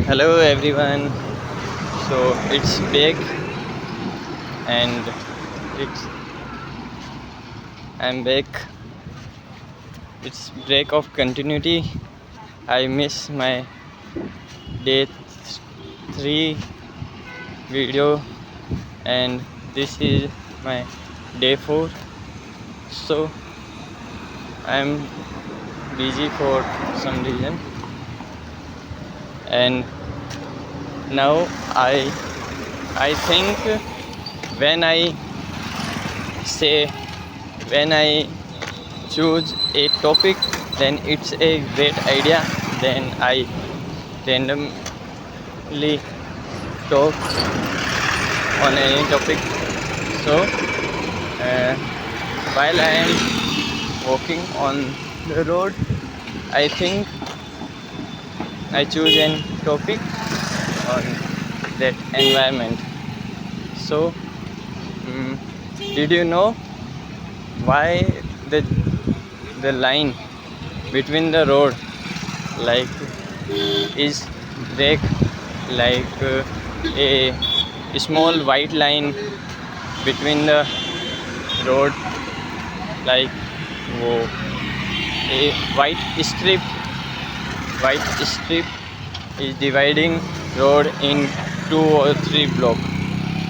Hello everyone. So it's back and it's I'm back. It's break of continuity. I miss my day 3 video and this is my day 4. So I'm busy for some reason and now I think when I say when I choose a topic, then it's a great idea. Then I randomly talk on any topic. So uh, while I am walking on the road, I think I choose a topic on that environment. So did you know why the the line between the road like is break like a small white line between the road like wo, a white strip is dividing road in 2 or 3 block.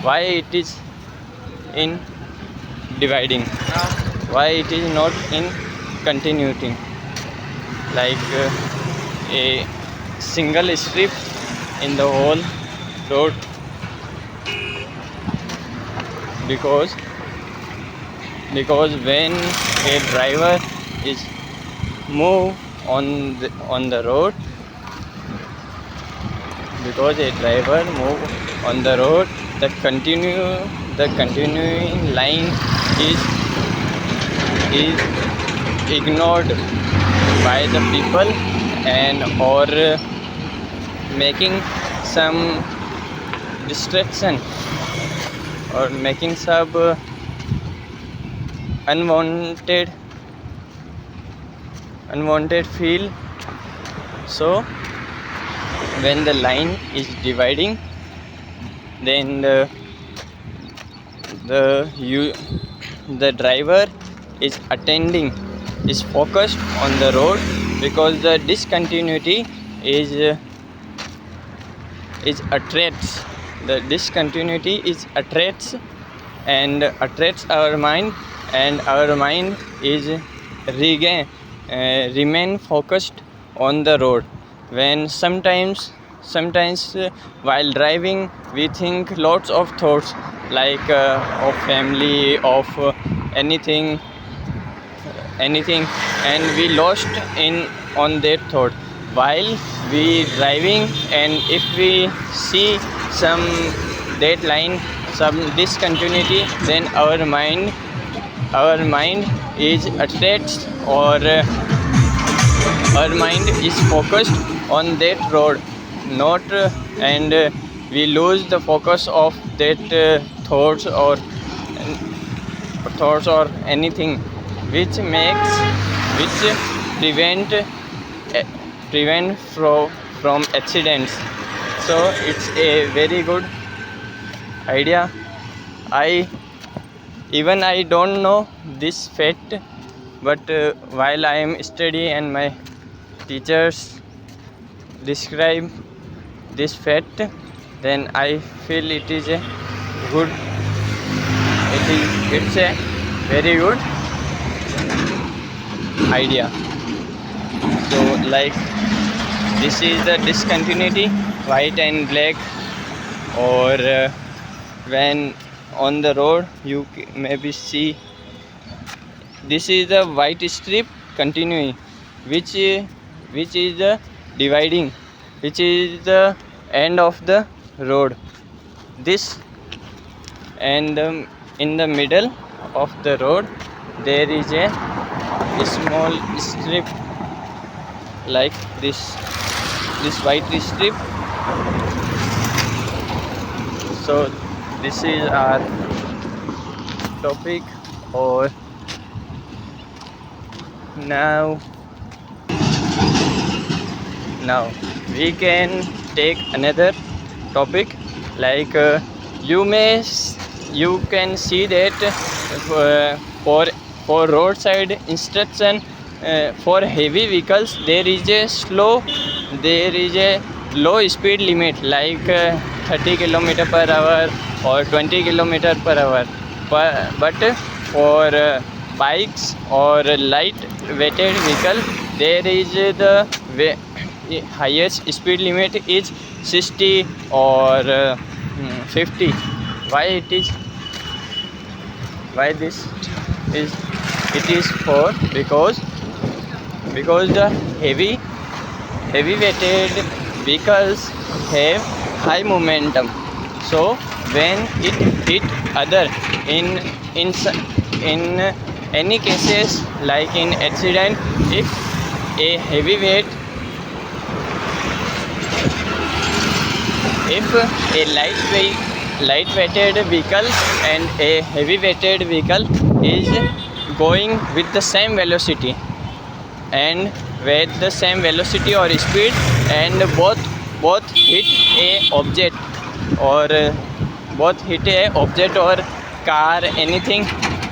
Why it is in dividing? Why it is not in continuing like a single strip in the whole road? because when a driver is move on the road, because a driver move on the road, the continuing line is ignored by the people and or making some distraction or making some unwanted feel. So when the line is dividing, then the driver is focused on the road, because the discontinuity is attracts the discontinuity is attracts and attracts our mind, and our mind is remain focused on the road. When sometimes while driving we think lots of thoughts like of family, of anything, and we lost in on that thought while we driving. And if we see some deadline, some discontinuity, then our mind is attached, or our mind is focused on that road, not and we lose the focus of that thoughts or anything which prevent from accidents. So it's a very good idea. I don't know this fact, but while I am study and my teachers describe this fact, then I feel it is a good it's a very good idea. So like this is the discontinuity, white and black, or when on the road you maybe see this is the white strip continuing, which is the dividing, which is the end of the road. This and in the middle of the road there is a small strip like this white strip. So this is our topic. Or now we can take another topic. Like you can see that for roadside instruction for heavy vehicles there is a low speed limit like 30 kilometer per hour or 20 kilometer per hour. But for bikes or light weighted vehicle there is the highest speed limit is 60 or 50. Why it is why this is it is for because the heavy weighted vehicles have high momentum, so when it hit other in in in any cases like in accident, if a heavyweight if a light-weighted vehicle and a heavy-weighted vehicle is going with the same velocity and with the same velocity or speed, and both hit a object or car, anything,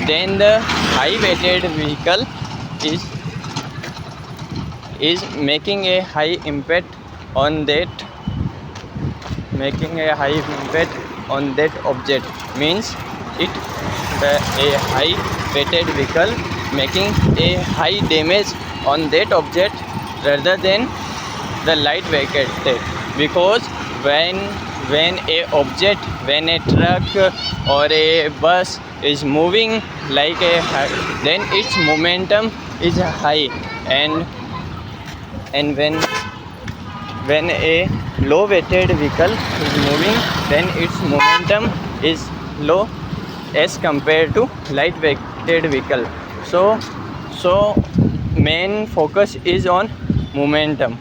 then the high-weighted vehicle is making a high impact on that object, means a high weighted vehicle making a high damage on that object rather than the light weighted, because when a truck or a bus is moving like then its momentum is high, and when a low weighted vehicle is moving then its momentum is low as compared to light weighted vehicle. So main focus is on momentum.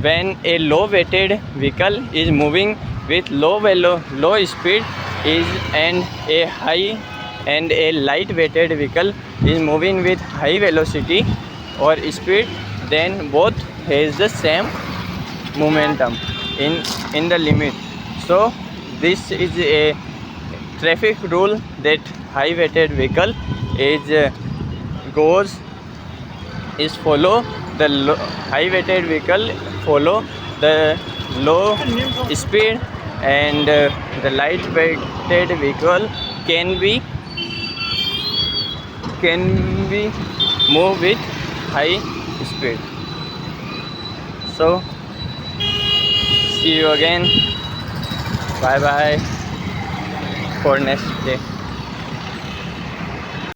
When a low weighted vehicle is moving with low speed and a light weighted vehicle is moving with high velocity or speed, then both has the same momentum in the limit. So this is a traffic rule that high weighted vehicle follow the high weighted vehicle follow the low speed, and the light weighted vehicle can be move with high speed. So see you again. Bye bye for next day.